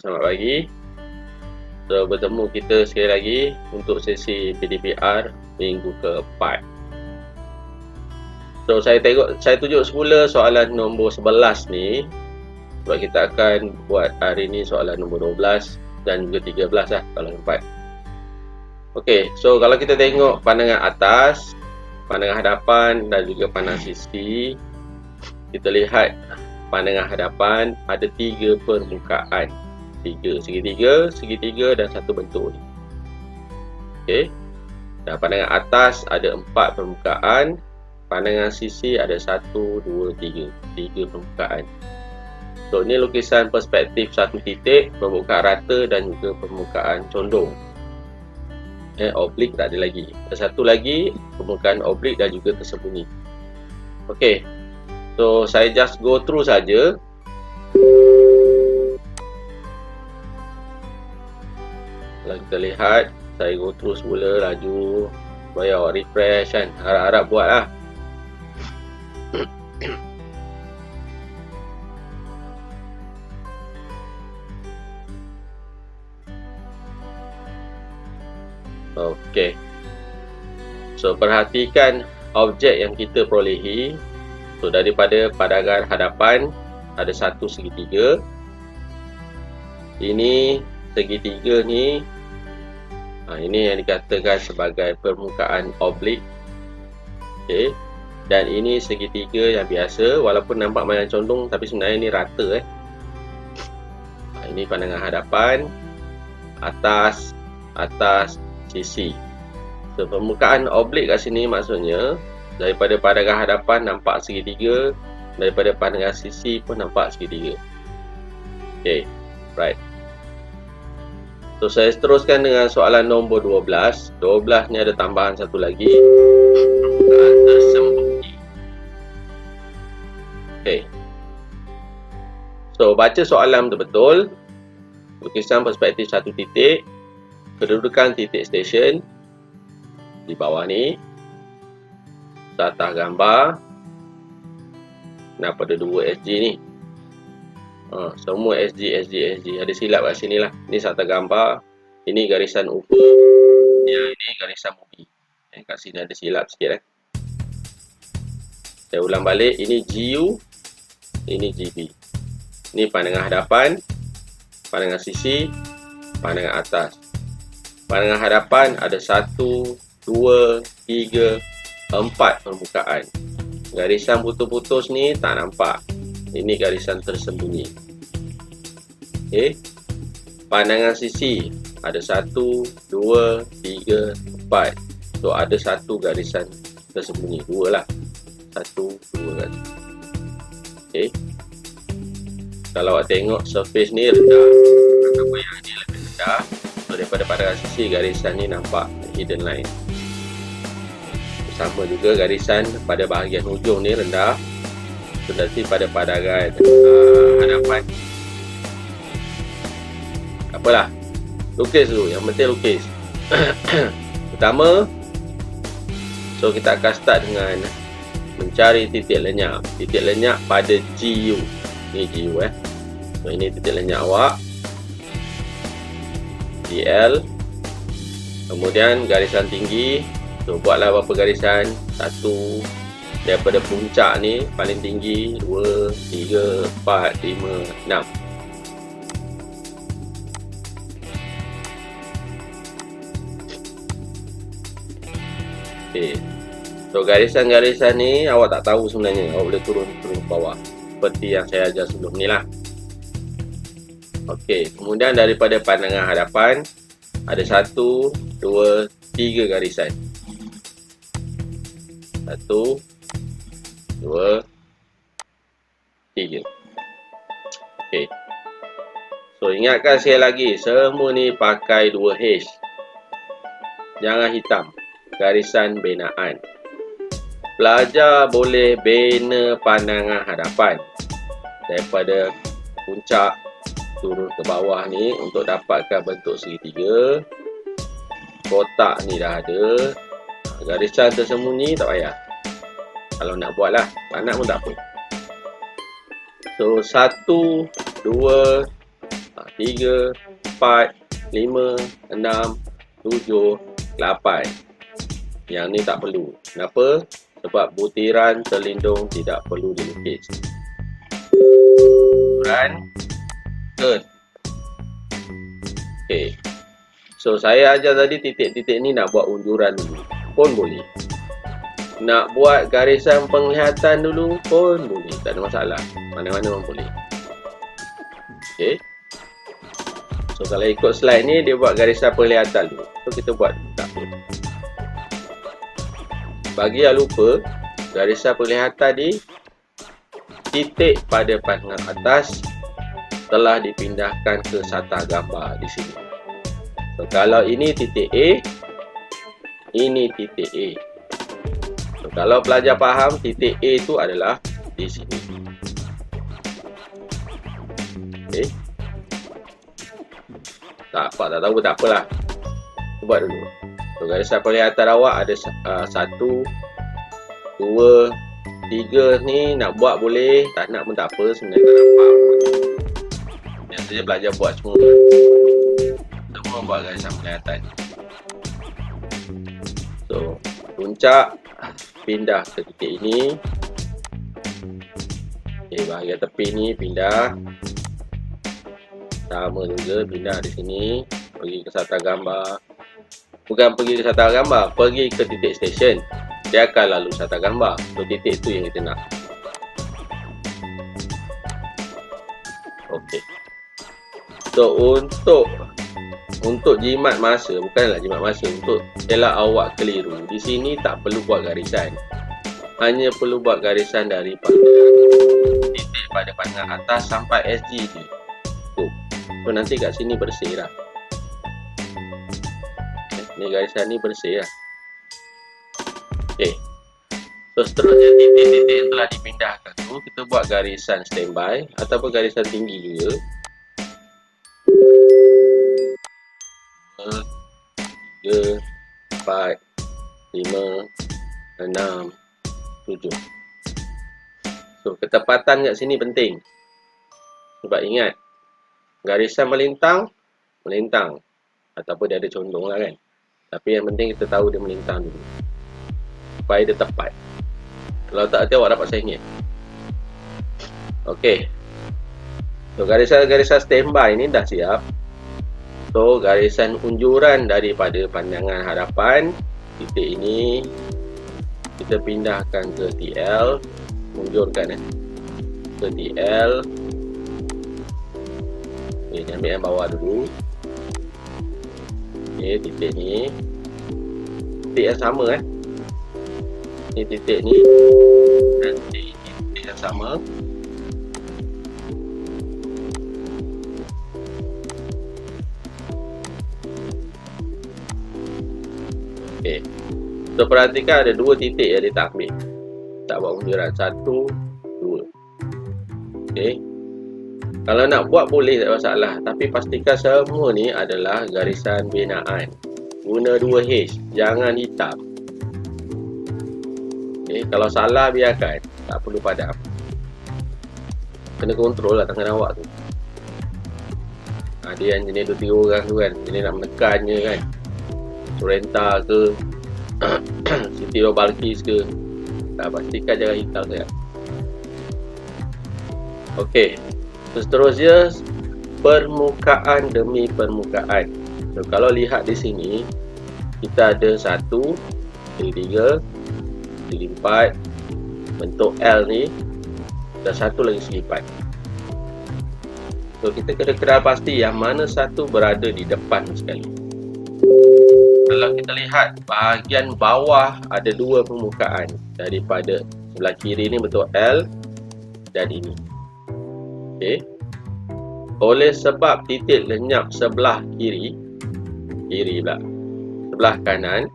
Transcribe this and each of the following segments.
Selamat pagi. So, bertemu kita sekali lagi untuk sesi PDPR minggu keempat. So, saya tunjuk semula soalan nombor 11 ni. Sebab kita akan buat hari ni soalan nombor 12 dan juga 13 lah kalau empat. Okey, so kalau kita tengok pandangan atas, pandangan hadapan dan juga pandangan sisi, kita lihat pandangan hadapan ada 3 permukaan. Segitiga dan satu bentuk ni. Okey. Dan pandangan atas ada 4 permukaan, pandangan sisi ada 1, 2, 3. 3 permukaan. So ni lukisan perspektif satu titik, permukaan rata dan juga permukaan condong. Oblik tak ada lagi. Ada satu lagi permukaan oblik dan juga tersembunyi. Okey. So saya just go through saja. Kalau kita lihat, saya go through semula laju supaya awak refresh kan. Harap-harap buat lah. Okey. So perhatikan objek yang kita perolehi. So daripada pandangan hadapan ada satu segitiga. Ini segitiga ni, ini yang dikatakan sebagai permukaan oblik. Okey. Dan ini segitiga yang biasa, walaupun nampak macam condong tapi sebenarnya ni rata. Ini pandangan hadapan, atas, sisi. So permukaan oblik kat sini maksudnya daripada pandangan hadapan nampak segitiga, daripada pandangan sisi pun nampak segitiga. Okey, right. So saya teruskan dengan soalan nombor 12. 12 ni ada tambahan satu lagi. Tersembunyi. Okey. So baca soalan betul-betul. Lukisan perspektif satu titik. Kedudukan titik stesen di bawah ni. Atas gambar. Kenapa ada 2 SG ni? Semua SG. Ada silap kat sini lah. Ini satu gambar. Ini garisan UFO. Ini garisan movie. Kat sini ada silap sikit. Saya ulang balik. Ini GU. Ini GB. Ini pandangan hadapan. Pandangan sisi. Pandangan atas. Pandangan hadapan ada 1, 2, 3, 4 permukaan. Garisan putus-putus ni tak nampak. Ini garisan tersembunyi. Okey. Pandangan sisi ada 1, 2, 3, 4. So ada satu garisan tersembunyi. 2 lah. 1, 2 kan. Okey. Kalau awak tengok surface ni rendah. Apa yang ni lebih rendah. So daripada pandangan sisi garisan ni nampak hidden line. Sama juga garisan pada bahagian hujung ni rendah. Nanti pada pandangan hadapan. Apalah, lukis dulu, yang penting lukis. Pertama, so kita akan start dengan mencari titik lenyap. Titik lenyap pada GU. Ni GU So ini titik lenyap awak. GL. Kemudian garisan tinggi. So buatlah berapa garisan? 1 daripada puncak ni paling tinggi, 2, 3, 4, 5, 6. Okey. So garisan-garisan ni awak tak tahu sebenarnya. Awak boleh turun ke bawah seperti yang saya ajar sebelum ni lah. Okey, kemudian daripada pandangan hadapan ada 1, 2, 3 garisan. 1, 2, 3. Okey. So ingatkan sekali lagi, semua ni pakai 2H. Jangan hitam. Garisan benaan. Pelajar boleh bina pandangan hadapan daripada puncak turun ke bawah ni untuk dapatkan bentuk segitiga. Kotak ni dah ada. Garisan tersembunyi tak payah. Kalau nak buat lah, tak nak pun tak apa. So 1, 2, 3, 4, 5, 6, 7, 8. Yang ni tak perlu. Kenapa? Sebab butiran terlindung tidak perlu dilukis. Butiran third. Okay. So saya ajar tadi titik-titik ni nak buat unjuran dulu pun boleh. Nak buat garisan penglihatan dulu pun boleh. Tak ada masalah. Mana-mana pun boleh. Okay. So kalau ikut slide ni dia buat garisan penglihatan dulu. So kita buat tak apa. Bagi yang lupa, garisan penglihatan ni titik pada pandangan atas telah dipindahkan ke sata gambar di sini. So kalau ini titik A, ini titik A. So kalau pelajar faham, titik A itu adalah di sini. Okay. Tak apa, tak tahu tak apalah. Buat dulu. So garisan penglihatan awak ada 1, 2, 3 ni nak buat boleh, tak nak pun tak apa, sebenarnya tak nampak. Biasanya belajar buat semua buat garisan penglihatan. So puncak pindah ke titik ini. Okay, bahagian tepi ni pindah. Sama juga pindah di sini, pergi ke sata gambar. Bukan pergi ke sata gambar, pergi ke titik stesen. Dia akan lalu sata gambar. So titik tu yang kita nak. Okey. So untuk jimat masa, bukanlah jimat masa, untuk elak awak keliru, di sini tak perlu buat garisan. Hanya perlu buat garisan daripada titik pada pandangan atas sampai SG ni. So nanti kat sini bersih lah. Ni garisan ni bersih lah. Okay. So seterusnya titik-titik yang telah dipindahkan tu, kita buat garisan standby ataupun garisan tinggi juga. 3, 4, 5, 6, 7. So ketepatan kat sini penting. Sebab ingat, garisan melintang ataupun dia ada condong lah kan. Tapi yang penting kita tahu dia melintang dulu supaya dia tepat. Kalau tak hati awak dapat sengit. Okey. So garisan-garisan standby ni dah siap. So garisan unjuran daripada pandangan hadapan titik ini kita pindahkan ke TL, unjurkan ke TL. Okay, ambil yang bawah dulu. Okay, titik ni titik yang sama ni titik ni dan titik yang sama. Okay. So perhatikan ada 2 titik yang dia tak ambil. Tak buat unjuran 1, 2. Okay. Kalau nak buat boleh, tak masalah. Tapi pastikan semua ni adalah garisan binaan. Guna 2H, jangan hitam. Okay, kalau salah biarkan, tak perlu padam. Kena kontrol lah tangan awak tu. Dia yang jenis 2-3 orang tu kan, jenis nak menekannya kan. Sorenta ke Siti Balkis ke. Pastikan jangan hitam saya. Okey. Seterusnya permukaan demi permukaan. So, kalau lihat di sini kita ada 1, 3, 4 bentuk L ni dan 1 lagi selipan. So kita kena kenal pasti yang mana satu berada di depan sekali. Kalau kita lihat bahagian bawah ada 2 permukaan. Daripada sebelah kiri ni bentuk L dan ini. Okey. Oleh sebab titik lenyap sebelah kiri pula, sebelah kanan.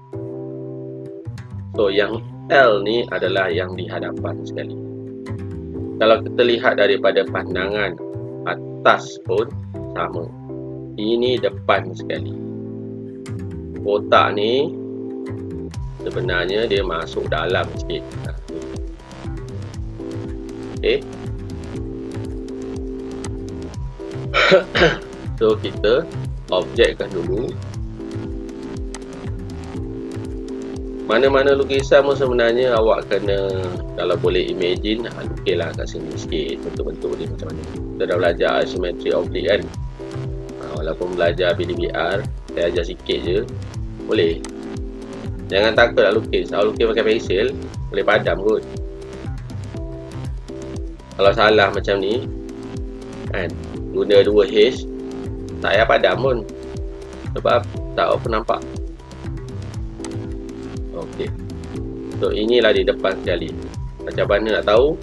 So yang L ni adalah yang di hadapan sekali. Kalau kita lihat daripada pandangan atas pun sama. Ini depan sekali. Kotak ni sebenarnya dia masuk dalam sikit. Okey. So kita objekkan dulu. Mana-mana lukisan pun sebenarnya awak kena, kalau boleh imagine, lukislah kat sini sikit bentuk-bentuk dia macam mana. Kita dah belajar asymmetry oblik kan. Walaupun belajar BDBR, saya ajar sikit je, boleh. Jangan takut nak lukis. Kalau lukis pakai pensel, boleh padam kot. Kalau salah macam ni kan, guna 2H, tak payah padam pun, sebab tak apa nampak. Okey. So inilah di depan sekali. Macam mana nak tahu?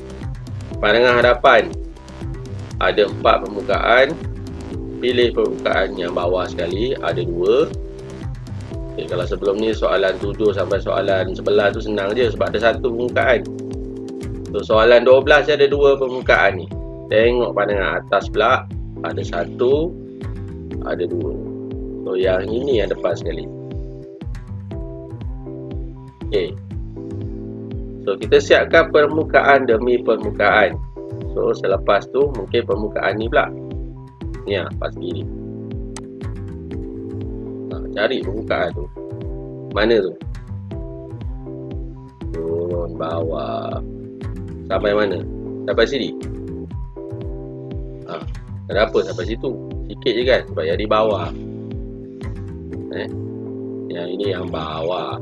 Pandangan hadapan ada 4 permukaan. Pilih permukaan yang bawah sekali, ada 2. Okay, kalau sebelum ni soalan 7 sampai soalan 11 tu senang je sebab ada 1 permukaan. So soalan 12 ada 2 permukaan ni. Tengok pandangan atas pula, ada 1, ada 2. So yang ini yang depan sekali. Okay. So kita siapkan permukaan demi permukaan. So selepas tu mungkin permukaan ni pula. Ni lah pas kiri. Cari permukaan tu. Mana tu? Turun bawah. Sampai mana? Sampai sini. Kenapa sampai situ? Sikit je kan? Sebab yang di bawah. Yang ini yang bawah.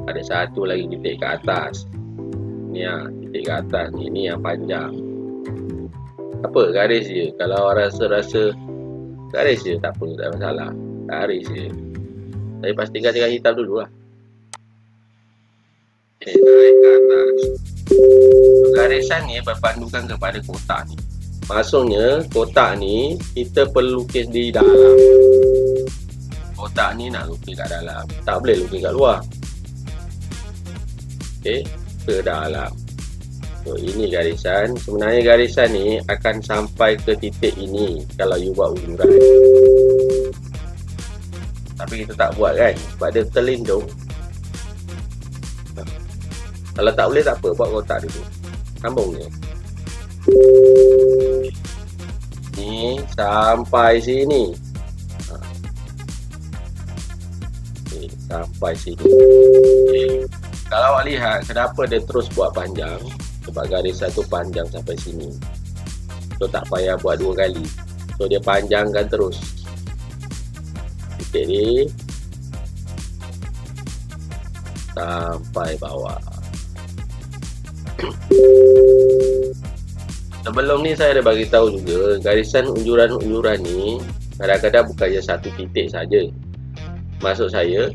Ada 1 lagi titik ke atas. Ni lah, titik ke atas ni. Ni yang panjang. Apa? Garis je. Kalau rasa-rasa garis je, tak apa, tak masalah. Garis je. Tapi pastikan dengan hitam dulu lah. Okay, tarik ke atas. Garisan ni berpandukan kepada kotak ni. Maksudnya kotak ni kita perlu lukis di dalam. Kotak ni nak lukis kat dalam, tak boleh lukis kat luar. Okey, ke dalam. So ini garisan. Sebenarnya garisan ni akan sampai ke titik ini kalau you buat unjuran. Tapi kita tak buat kan, sebab dia terlindung. Kalau tak boleh tak apa, buat kotak dulu. Sambung je. Ni sampai sini. Okay, sampai sini. Okay. Kalau awak lihat kenapa dia terus buat panjang, sebab garisan tu panjang sampai sini. So tak payah buat 2 kali. So dia panjangkan terus. Titik ni sampai bawah. Sebelum ni saya ada bagi tahu juga, garisan unjuran-unjuran ni kadang-kadang bukannya 1 titik saja. Maksud saya,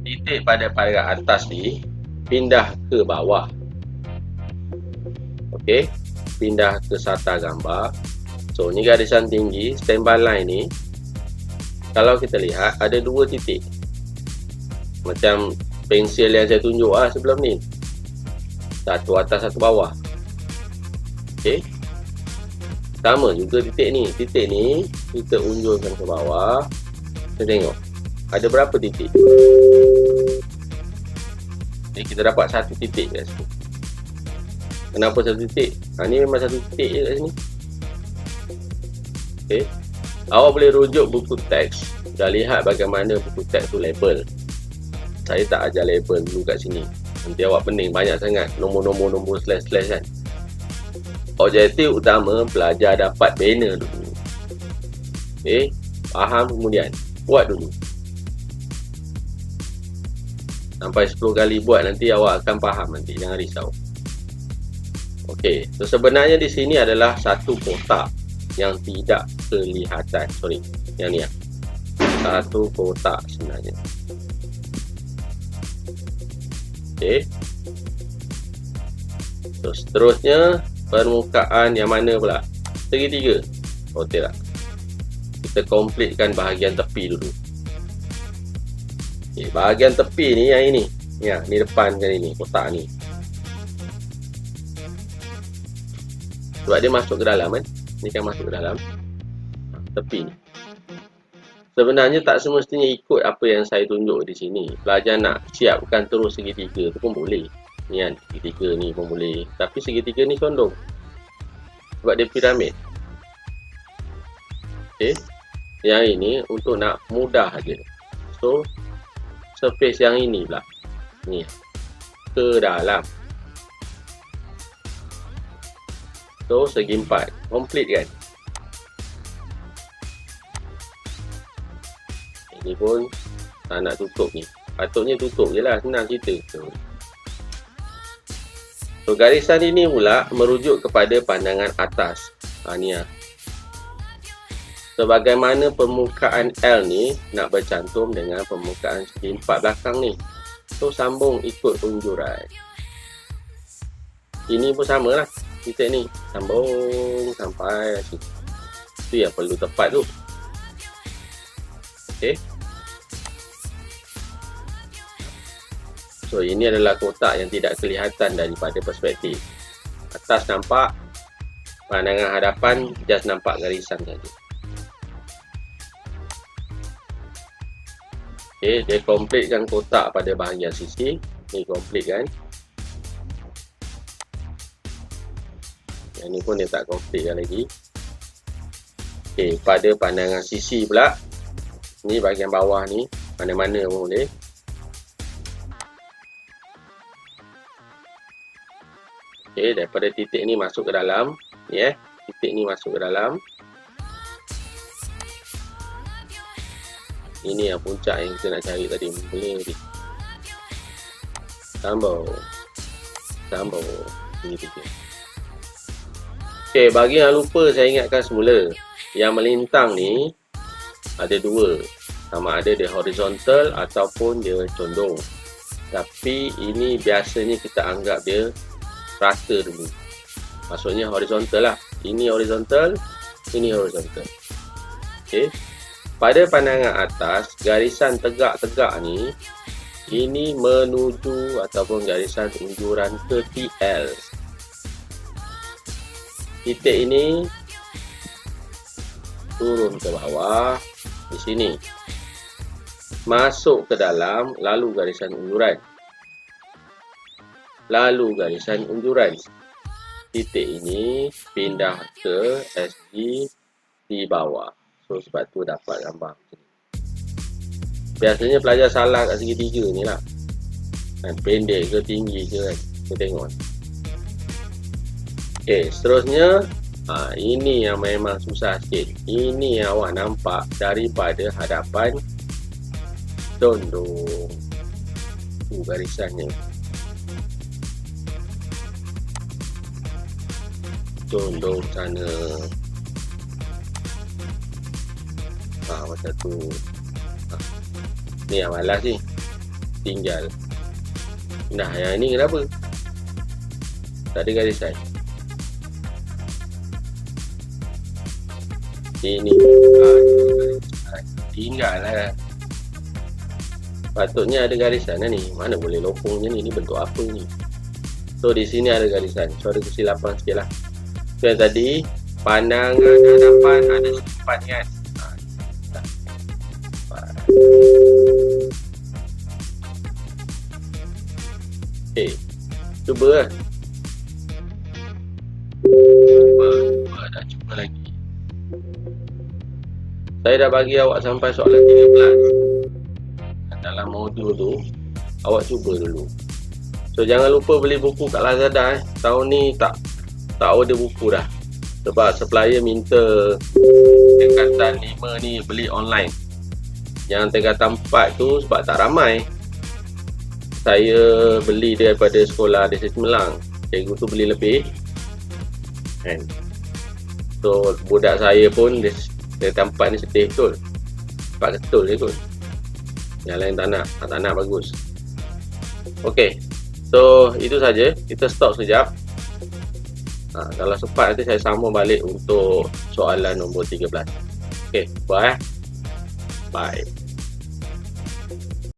titik pada pandangan atas ni pindah ke bawah. Okey, pindah ke sata gambar. So ni garisan tinggi, standby line ni. Kalau kita lihat ada 2 titik. Macam pensil yang saya tunjuk sebelum ni. 1 atas, 1 bawah. Okey. Sama juga titik ni. Titik ni kita unjurkan ke bawah. Kita tengok ada berapa titik. Jadi kita dapat 1 titik kat sini. Kenapa 1 titik? Ni memang 1 titik je kat sini. Okey. Awak boleh rujuk buku teks. Dah lihat bagaimana buku teks tu label. Saya tak ajar label dulu kat sini. Nanti awak pening banyak sangat nombor-nombor slash kan. Objektif utama pelajar dapat banner dulu. Okey, faham kemudian buat dulu. Sampai 10 kali buat nanti awak akan faham nanti, jangan risau. Okey, so sebenarnya di sini adalah 1 kotak yang tidak kelihatan. Sorry, yang ni 1 kotak sebenarnya. Okey. So seterusnya permukaan yang mana pula? Segitiga. Oh tidak. Kita completekan bahagian tepi dulu. Okay, bahagian tepi ni yang ini. Ya, ni depan kan ini, kotak ni. Sebab dia masuk ke dalam kan? Ni kan masuk ke dalam. Tepi ni. Sebenarnya tak semestinya ikut apa yang saya tunjuk di sini. Pelajar nak siapkan terus segitiga tu pun boleh. Ni kan, segitiga ni pun boleh. Tapi segitiga ni condong sebab dia piramid. Okey. Yang ini untuk nak mudah aja. So, surface yang ini pula. Ni. Ke dalam. So, segi 4. Complete kan? Ini pun tak nak tutup ni. Patutnya tutup je lah. Senang cerita. So, garisan ini pula merujuk kepada pandangan atas. Ni lah. Sebagaimana permukaan L ni nak bercantum dengan permukaan segi 4 belakang ni. So, sambung ikut unjuran. Ini pun sama lah. Titik ni. Sambung sampai sini. Itu yang perlu tepat tu. Okey. So, ini adalah kotak yang tidak kelihatan daripada perspektif. Atas nampak, pandangan hadapan just nampak garisan saja. Okey, dia completekan kotak pada bahagian sisi. Ni complete kan. Yang ni pun dia tak completekan lagi. Okey, pada pandangan sisi pula. Ni bahagian bawah ni. Mana-mana pun boleh. Okey, daripada titik ni masuk ke dalam. Ni titik ni masuk ke dalam. Ini yang puncak yang kita nak cari tadi. Boleh tadi. Sambung. Ini titik. Okey, bagi yang lupa saya ingatkan semula. Yang melintang ni ada dua. Sama ada dia horizontal ataupun dia condong. Tapi ini biasanya kita anggap dia rata dulu. Maksudnya horizontal lah. Ini horizontal, ini horizontal. Okey. Pada pandangan atas, garisan tegak-tegak ni, ini menuju ataupun garisan unjuran ke TL. Titik ini turun ke bawah di sini. Masuk ke dalam, lalu garisan unjuran. Lalu garisan unjuran. Titik ini pindah ke SG di bawah. So, sebab tu dapat gambar macam ni. Biasanya pelajar salah kat segitiga ni lah. Kan, pendek ke tinggi ke kan. Kita tengok. Okey, seterusnya. Ini yang memang susah sikit. Ini yang awak nampak daripada hadapan condong. Garisannya. Condong sana. Macam tu. Ni yang malas ni. Tinggal. Nah, yang ni kenapa? Tak ada garisan. Ini. Tinggal lah. Patutnya ada garisan lah ni. Mana boleh lopongnya ni. Ni bentuk apa ni? So, di sini ada garisan. So, ada kesilapan sikit lah. So, yang tadi. Pandangan hadapan ada sifat kan. Okey, cuba lah. Cuba lagi. Saya dah bagi awak sampai soalan 13. Dalam modul tu, awak cuba dulu. So, jangan lupa beli buku kat Lazada. Tahun ni tak order buku dah. Sebab supplier minta tingkatan 5 ni beli online. Yang tingkatan 4 tu sebab tak ramai. Saya beli daripada sekolah di Semelang. Cikgu tu beli lebih kan. So, budak saya pun dia tempat ni sedih betul. Sebab ketul dia kot. Yang lain tak nak bagus. Okey. So, itu saja. Kita stop sekejap. Kalau sempat nanti saya sambung balik untuk soalan nombor 13. Okey, bye. Bye.